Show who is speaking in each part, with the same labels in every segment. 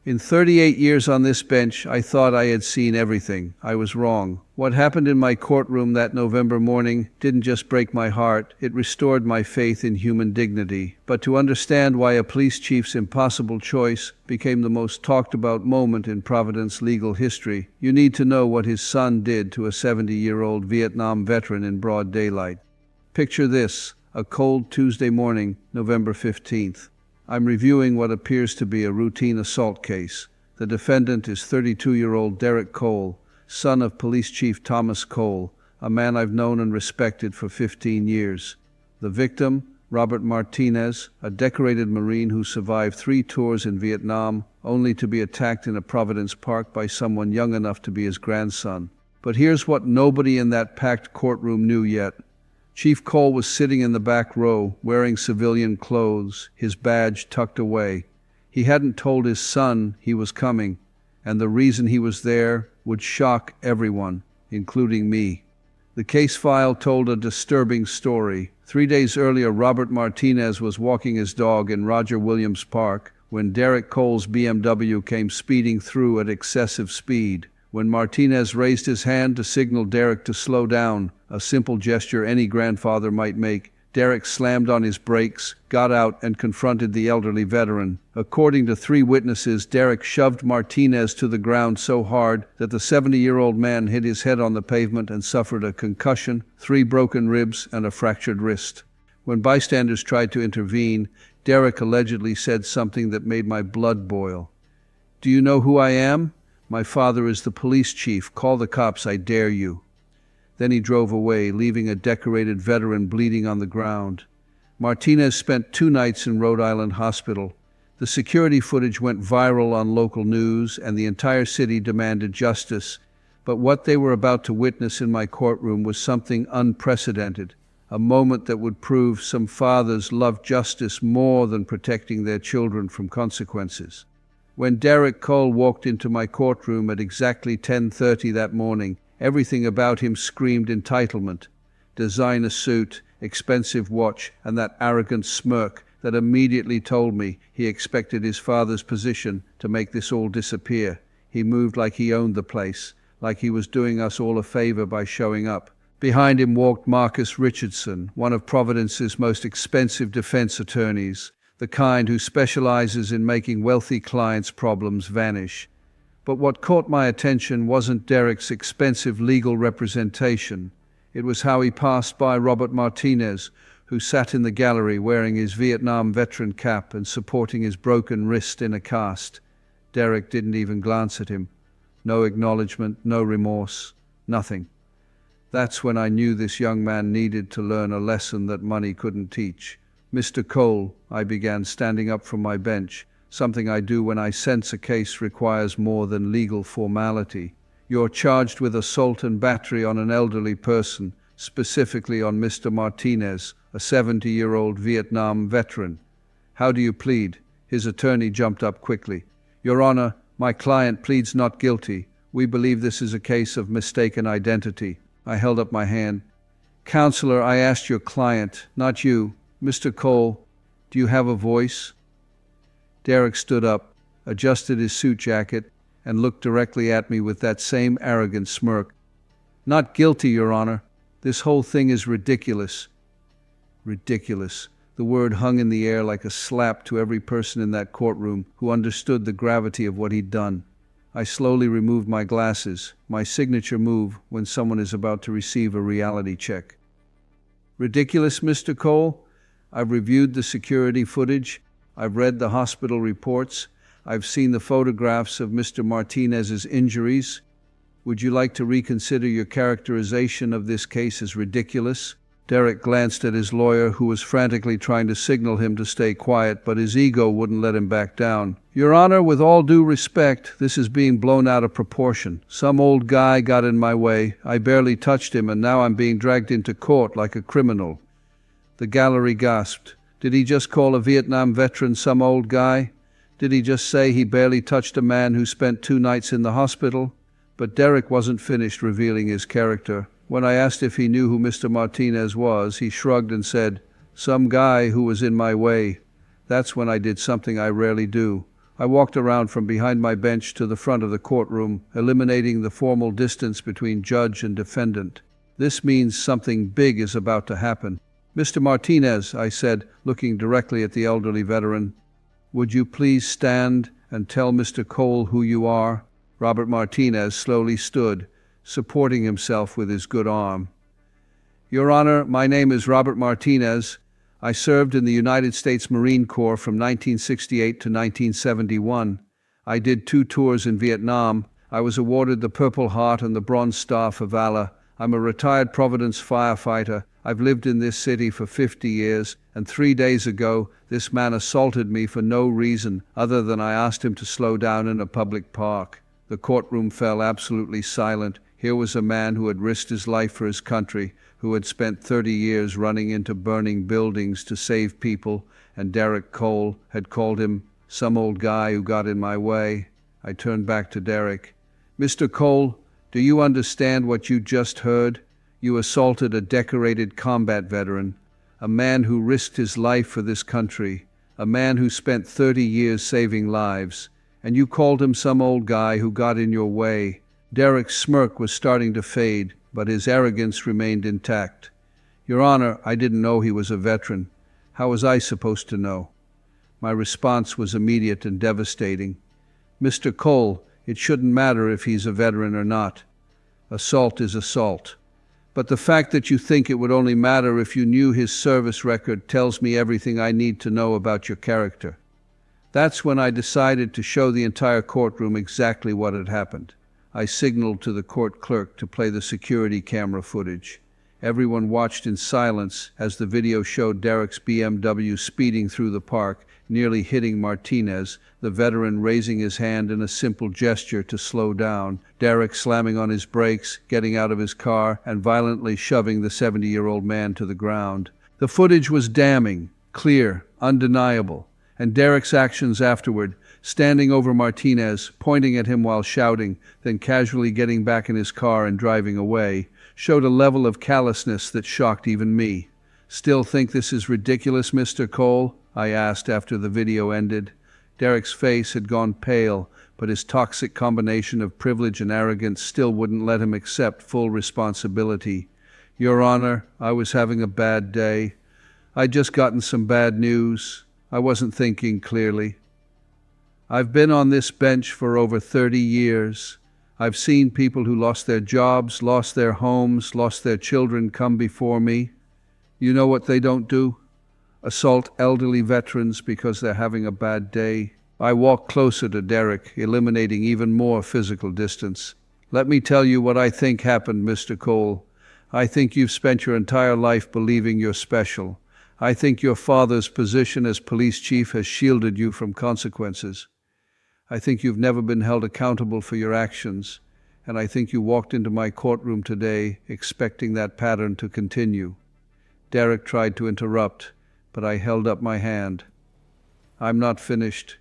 Speaker 1: In 38 years on this bench, I thought I had seen everything. I was wrong. What happened in my courtroom that November morning didn't just break my heart, it restored my faith in human dignity. But to understand why a police chief's impossible choice became the most talked about moment in Providence legal history, you need to know what his son did to a 70-year-old Vietnam veteran in broad daylight. Picture this, a cold Tuesday morning, November 15th. I'm reviewing what appears to be a routine assault case. The defendant is 32-year-old Derek Cole, son of Police Chief Thomas Cole, a man I've known and respected for 15 years. The victim, Robert Martinez, a decorated Marine who survived 3 tours in Vietnam, only to be attacked in a Providence park by someone young enough to be his grandson. But here's what nobody in that packed courtroom knew yet. Chief Cole was sitting in the back row, wearing civilian clothes, his badge tucked away. He hadn't told his son he was coming, and the reason he was there would shock everyone, including me. The case file told a disturbing story. 3 days earlier, Robert Martinez was walking his dog in Roger Williams Park when Derek Cole's BMW came speeding through at excessive speed. When Martinez raised his hand to signal Derek to slow down, a simple gesture any grandfather might make, Derek slammed on his brakes, got out, and confronted the elderly veteran. According to 3 witnesses, Derek shoved Martinez to the ground so hard that the 70-year-old man hit his head on the pavement and suffered a concussion, 3 broken ribs, and a fractured wrist. When bystanders tried to intervene, Derek allegedly said something that made my blood boil. "Do you know who I am? My father is the police chief. Call the cops, I dare you." Then he drove away, leaving a decorated veteran bleeding on the ground. Martinez spent 2 nights in Rhode Island hospital. The security footage went viral on local news, and the entire city demanded justice. But what they were about to witness in my courtroom was something unprecedented, a moment that would prove some fathers love justice more than protecting their children from consequences. When Derek Cole walked into my courtroom at exactly 10:30 that morning, everything about him screamed entitlement. Designer suit, expensive watch, and that arrogant smirk that immediately told me he expected his father's position to make this all disappear. He moved like he owned the place, like he was doing us all a favor by showing up. Behind him walked Marcus Richardson, one of Providence's most expensive defense attorneys, the kind who specializes in making wealthy clients' problems vanish. But what caught my attention wasn't Derek's expensive legal representation. It was how he passed by Robert Martinez, who sat in the gallery wearing his Vietnam veteran cap and supporting his broken wrist in a cast. Derek didn't even glance at him. No acknowledgement, no remorse, nothing. That's when I knew this young man needed to learn a lesson that money couldn't teach. "Mr. Cole," I began, standing up from my bench, something I do when I sense a case requires more than legal formality. "You're charged with assault and battery on an elderly person, specifically on Mr. Martinez, a 70-year-old Vietnam veteran. How do you plead?" His attorney jumped up quickly. "Your Honor, my client pleads not guilty. We believe this is a case of mistaken identity." I held up my hand. "Counselor, I asked your client, not you. Mr. Cole, do you have a voice?" Derek stood up, adjusted his suit jacket, and looked directly at me with that same arrogant smirk. "Not guilty, Your Honor. This whole thing is ridiculous." Ridiculous. The word hung in the air like a slap to every person in that courtroom who understood the gravity of what he'd done. I slowly removed my glasses, my signature move when someone is about to receive a reality check. "Ridiculous, Mr. Cole? I've reviewed the security footage. I've read the hospital reports. I've seen the photographs of Mr. Martinez's injuries. Would you like to reconsider your characterization of this case as ridiculous?" Derek glanced at his lawyer, who was frantically trying to signal him to stay quiet, but his ego wouldn't let him back down. "Your Honor, with all due respect, this is being blown out of proportion. Some old guy got in my way. I barely touched him, and now I'm being dragged into court like a criminal." The gallery gasped. Did he just call a Vietnam veteran some old guy? Did he just say he barely touched a man who spent 2 nights in the hospital? But Derek wasn't finished revealing his character. When I asked if he knew who Mr. Martinez was, he shrugged and said, "Some guy who was in my way." That's when I did something I rarely do. I walked around from behind my bench to the front of the courtroom, eliminating the formal distance between judge and defendant. This means something big is about to happen. "Mr. Martinez," I said, looking directly at the elderly veteran, "would you please stand and tell Mr. Cole who you are?" Robert Martinez slowly stood, supporting himself with his good arm. "Your Honor, my name is Robert Martinez. I served in the United States Marine Corps from 1968 to 1971. I did 2 tours in Vietnam. I was awarded the Purple Heart and the Bronze Star for valor. I'm a retired Providence firefighter. I've lived in this city for 50 years, and 3 days ago, this man assaulted me for no reason other than I asked him to slow down in a public park." The courtroom fell absolutely silent. Here was a man who had risked his life for his country, who had spent 30 years running into burning buildings to save people, and Derek Cole had called him some old guy who got in my way. I turned back to Derek. "Mr. Cole, do you understand what you just heard? You assaulted a decorated combat veteran, a man who risked his life for this country, a man who spent 30 years saving lives, and you called him some old guy who got in your way." Derek's smirk was starting to fade, but his arrogance remained intact. "Your Honor, I didn't know he was a veteran. How was I supposed to know?" My response was immediate and devastating. "Mr. Cole, it shouldn't matter if he's a veteran or not. Assault is assault. But the fact that you think it would only matter if you knew his service record tells me everything I need to know about your character." That's when I decided to show the entire courtroom exactly what had happened. I signaled to the court clerk to play the security camera footage. Everyone watched in silence as the video showed Derek's BMW speeding through the park, nearly hitting Martinez, the veteran raising his hand in a simple gesture to slow down, Derek slamming on his brakes, getting out of his car, and violently shoving the 70-year-old man to the ground. The footage was damning, clear, undeniable, and Derek's actions afterward, standing over Martinez, pointing at him while shouting, then casually getting back in his car and driving away, showed a level of callousness that shocked even me. "Still think this is ridiculous, Mr. Cole?" I asked after the video ended. Derek's face had gone pale, but his toxic combination of privilege and arrogance still wouldn't let him accept full responsibility. "Your Honor, I was having a bad day. I'd just gotten some bad news. I wasn't thinking clearly. I've been on this bench for over 30 years. I've seen people who lost their jobs, lost their homes, lost their children come before me. You know what they don't do? Assault elderly veterans because they're having a bad day." I walked closer to Derek, eliminating even more physical distance. "Let me tell you what I think happened, Mr. Cole. I think you've spent your entire life believing you're special. I think your father's position as police chief has shielded you from consequences. I think you've never been held accountable for your actions, and I think you walked into my courtroom today expecting that pattern to continue." Derek tried to interrupt, but I held up my hand. "I'm not finished.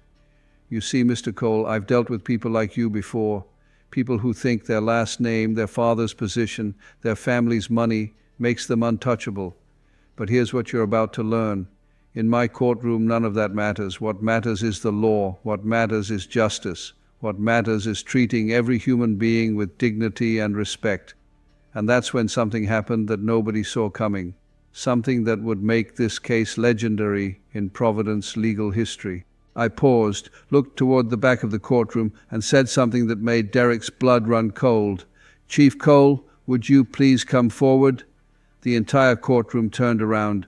Speaker 1: You see, Mr. Cole, I've dealt with people like you before, people who think their last name, their father's position, their family's money makes them untouchable. But here's what you're about to learn. In my courtroom, none of that matters. What matters is the law. What matters is justice. What matters is treating every human being with dignity and respect." And that's when something happened that nobody saw coming. Something that would make this case legendary in Providence legal history. I paused, looked toward the back of the courtroom, and said something that made Derek's blood run cold. "Chief Cole, would you please come forward?" The entire courtroom turned around.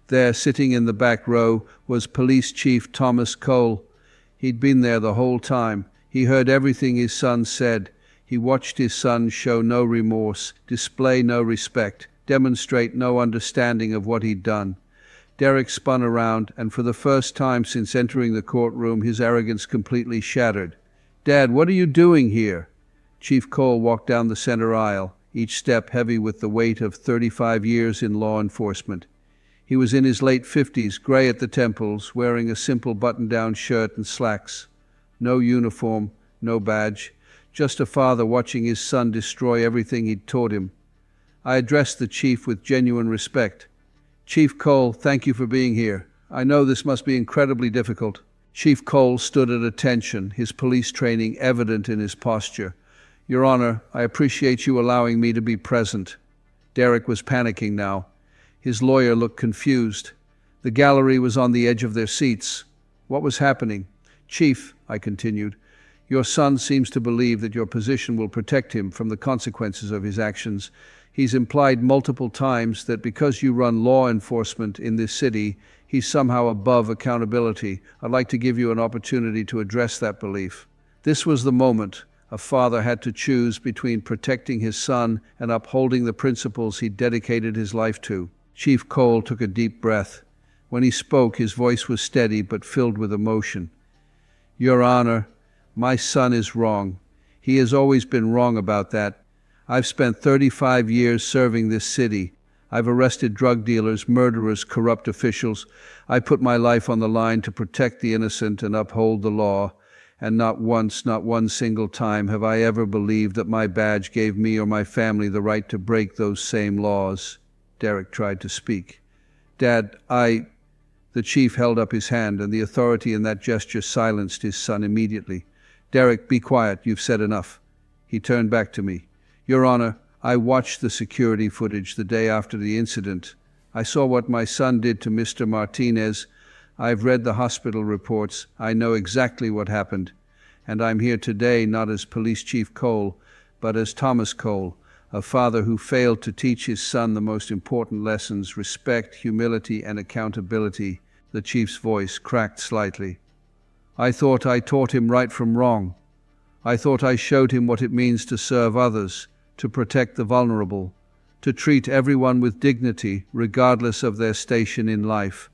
Speaker 1: There, sitting in the back row, was Police Chief Thomas Cole. He'd been there the whole time. He heard everything his son said. He watched his son show no remorse, display no respect, demonstrate no understanding of what he'd done. Derek spun around, and for the first time since entering the courtroom, his arrogance completely shattered. "Dad, what are you doing here?" Chief Cole walked down the center aisle, each step heavy with the weight of 35 years in law enforcement. He was in his late 50s, gray at the temples, wearing a simple button-down shirt and slacks. No uniform, no badge, just a father watching his son destroy everything he'd taught him. I addressed the chief with genuine respect. "Chief Cole, thank you for being here. I know this must be incredibly difficult. Chief Cole stood at attention, his police training evident in his posture. Your Honor, I appreciate you allowing me to be present. Derek was panicking now. His lawyer looked confused. The gallery was on the edge of their seats. What was happening? Chief, I continued, your son seems to believe that your position will protect him from the consequences of his actions. He's implied multiple times that because you run law enforcement in this city, he's somehow above accountability. I'd like to give you an opportunity to address that belief. This was the moment. A father had to choose between protecting his son and upholding the principles he dedicated his life to. Chief Cole took a deep breath. When he spoke, his voice was steady but filled with emotion. Your Honor, my son is wrong. He has always been wrong about that. I've spent 35 years serving this city. I've arrested drug dealers, murderers, corrupt officials. I put my life on the line to protect the innocent and uphold the law. And not once, not one single time have I ever believed that my badge gave me or my family the right to break those same laws. Derek tried to speak. Dad, The chief held up his hand, and the authority in that gesture silenced his son immediately. Derek, be quiet. You've said enough. He turned back to me. Your Honor, I watched the security footage the day after the incident. I saw what my son did to Mr. Martinez. I've read the hospital reports. I know exactly what happened. And I'm here today not as Police Chief Cole, but as Thomas Cole, a father who failed to teach his son the most important lessons: respect, humility, and accountability. The chief's voice cracked slightly. I thought I taught him right from wrong. I thought I showed him what it means to serve others, to protect the vulnerable, to treat everyone with dignity, regardless of their station in life.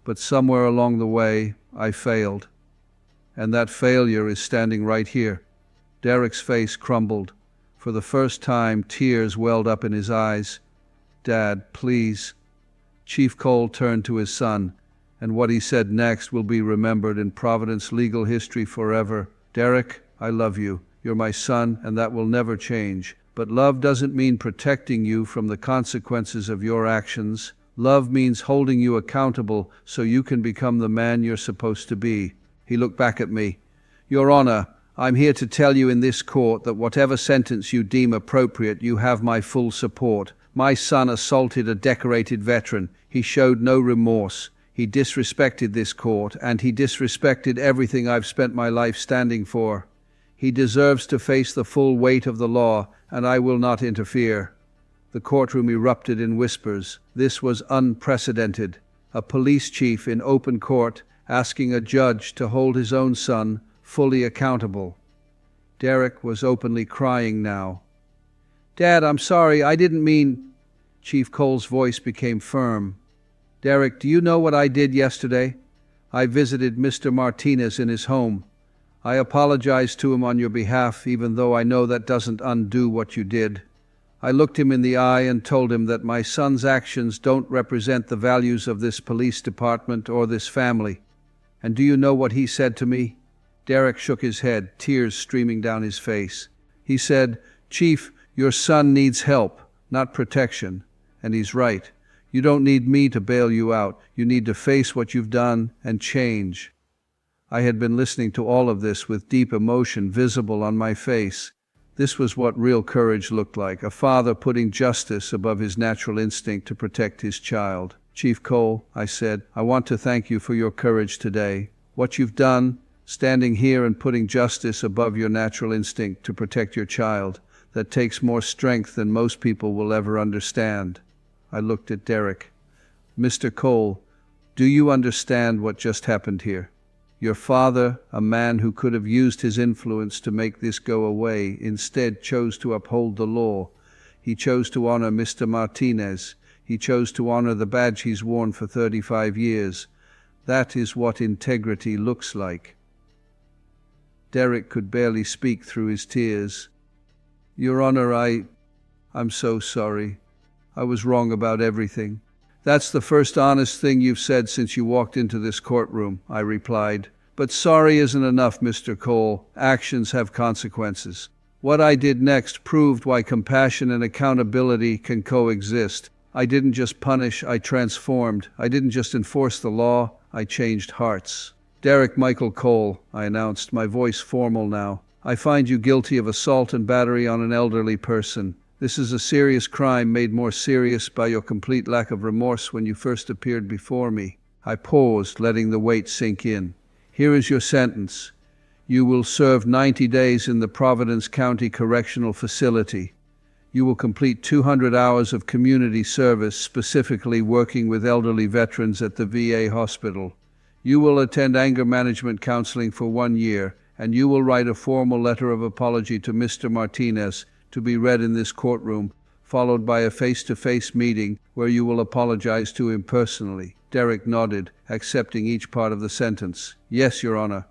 Speaker 1: But somewhere along the way, I failed. And that failure is standing right here. Derek's face crumbled. For the first time, tears welled up in his eyes. Dad, please. Chief Cole turned to his son, and what he said next will be remembered in Providence legal history forever. Derek, I love you. You're my son, and that will never change. But love doesn't mean protecting you from the consequences of your actions. Love means holding you accountable so you can become the man you're supposed to be. He looked back at me. Your Honor, I'm here to tell you in this court that whatever sentence you deem appropriate, you have my full support. My son assaulted a decorated veteran. He showed no remorse. He disrespected this court, and he disrespected everything I've spent my life standing for. He deserves to face the full weight of the law, and I will not interfere. The courtroom erupted in whispers. This was unprecedented. A police chief in open court asking a judge to hold his own son fully accountable. Derek was openly crying now. Dad, I'm sorry, I didn't mean... Chief Cole's voice became firm. Derek, do you know what I did yesterday? I visited Mr. Martinez in his home. I apologized to him on your behalf, even though I know that doesn't undo what you did. I looked him in the eye and told him that my son's actions don't represent the values of this police department or this family. And do you know what he said to me? Derek shook his head, tears streaming down his face. He said, Chief, your son needs help, not protection. And he's right. You don't need me to bail you out. You need to face what you've done and change. I had been listening to all of this with deep emotion visible on my face. This was what real courage looked like, a father putting justice above his natural instinct to protect his child. Chief Cole, I said, I want to thank you for your courage today. What you've done, standing here and putting justice above your natural instinct to protect your child, that takes more strength than most people will ever understand. I looked at Derek. Mr. Cole, do you understand what just happened here? Your father, a man who could have used his influence to make this go away, instead chose to uphold the law. He chose to honor Mr. Martinez. He chose to honor the badge he's worn for 35 years. That is what integrity looks like. Derek could barely speak through his tears. Your Honor, I'm so sorry. I was wrong about everything. That's the first honest thing you've said since you walked into this courtroom, I replied. But sorry isn't enough, Mr. Cole. Actions have consequences. What I did next proved why compassion and accountability can coexist. I didn't just punish, I transformed. I didn't just enforce the law, I changed hearts. Derek Michael Cole, I announced, my voice formal now. I find you guilty of assault and battery on an elderly person. This is a serious crime made more serious by your complete lack of remorse when you first appeared before me. I paused, letting the weight sink in. Here is your sentence. You will serve 90 days in the Providence County Correctional Facility. You will complete 200 hours of community service, specifically working with elderly veterans at the VA hospital. You will attend anger management counseling for 1 year, and you will write a formal letter of apology to Mr. Martinez to be read in this courtroom, followed by a face-to-face meeting where you will apologize to him personally. Derek nodded, accepting each part of the sentence. Yes, Your Honor.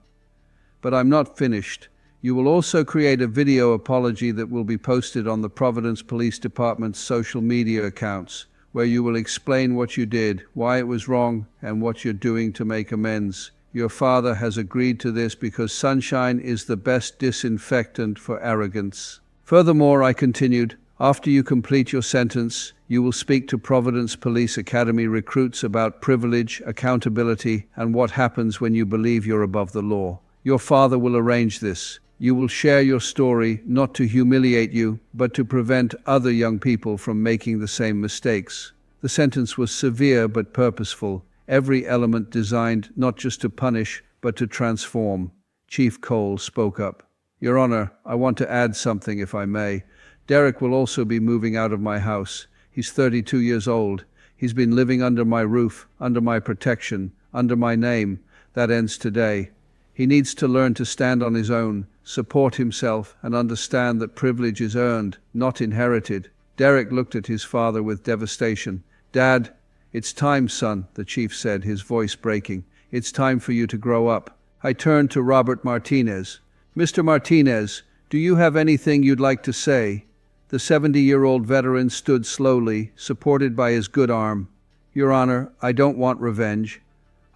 Speaker 1: But I'm not finished. You will also create a video apology that will be posted on the Providence Police Department's social media accounts, where you will explain what you did, why it was wrong, and what you're doing to make amends. Your father has agreed to this because sunshine is the best disinfectant for arrogance. Furthermore, I continued, after you complete your sentence, you will speak to Providence Police Academy recruits about privilege, accountability, and what happens when you believe you're above the law. Your father will arrange this. You will share your story, not to humiliate you, but to prevent other young people from making the same mistakes. The sentence was severe but purposeful, every element designed not just to punish, but to transform. Chief Cole spoke up. Your Honor, I want to add something, if I may. Derek will also be moving out of my house. He's 32 years old. He's been living under my roof, under my protection, under my name. That ends today. He needs to learn to stand on his own, support himself, and understand that privilege is earned, not inherited. Derek looked at his father with devastation. Dad, it's time, son, the chief said, his voice breaking. It's time for you to grow up. I turned to Robert Martinez. Mr. Martinez, do you have anything you'd like to say? The 70-year-old veteran stood slowly, supported by his good arm. Your Honor, I don't want revenge.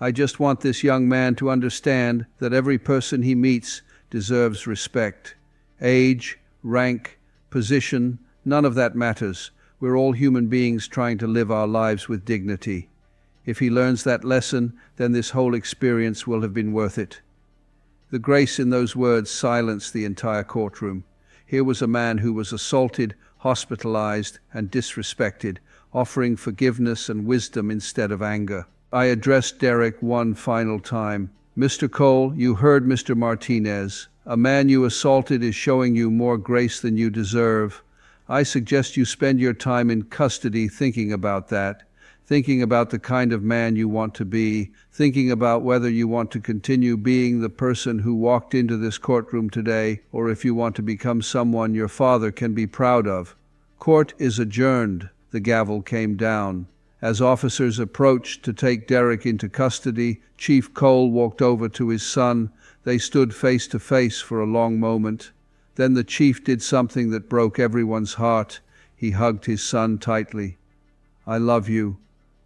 Speaker 1: I just want this young man to understand that every person he meets deserves respect. Age, rank, position, none of that matters. We're all human beings trying to live our lives with dignity. If he learns that lesson, then this whole experience will have been worth it. The grace in those words silenced the entire courtroom. Here was a man who was assaulted, hospitalized, and disrespected, offering forgiveness and wisdom instead of anger. I addressed Derek one final time. Mr. Cole, you heard Mr. Martinez. A man you assaulted is showing you more grace than you deserve. I suggest you spend your time in custody thinking about that, thinking about the kind of man you want to be, thinking about whether you want to continue being the person who walked into this courtroom today, or if you want to become someone your father can be proud of. Court is adjourned. The gavel came down. As officers approached to take Derek into custody, Chief Cole walked over to his son. They stood face to face for a long moment. Then the chief did something that broke everyone's heart. He hugged his son tightly. I love you,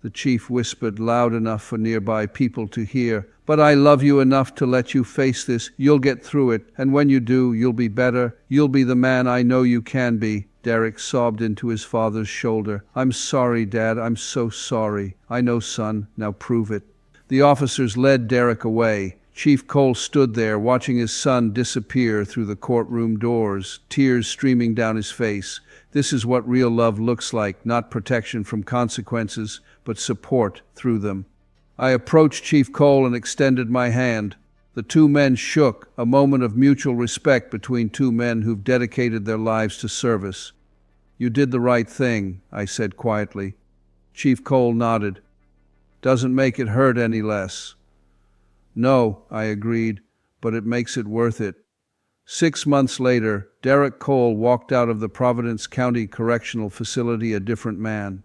Speaker 1: the chief whispered loud enough for nearby people to hear. But I love you enough to let you face this. You'll get through it, and when you do, you'll be better. You'll be the man I know you can be. Derek sobbed into his father's shoulder. I'm sorry, Dad. I'm so sorry. I know, son. Now prove it. The officers led Derek away. Chief Cole stood there, watching his son disappear through the courtroom doors, tears streaming down his face. This is what real love looks like, not protection from consequences, but support through them. I approached Chief Cole and extended my hand. The two men shook, a moment of mutual respect between two men who've dedicated their lives to service. You did the right thing, I said quietly. Chief Cole nodded. Doesn't make it hurt any less. No, I agreed, but it makes it worth it. 6 months later, Derek Cole walked out of the Providence County Correctional Facility a different man.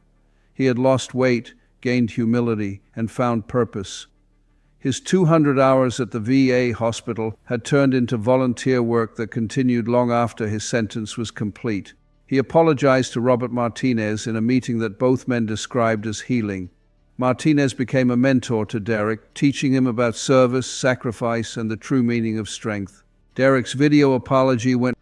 Speaker 1: He had lost weight, gained humility, and found purpose. His 200 hours at the VA hospital had turned into volunteer work that continued long after his sentence was complete. He apologized to Robert Martinez in a meeting that both men described as healing. Martinez became a mentor to Derek, teaching him about service, sacrifice, and the true meaning of strength. Derek's video apology went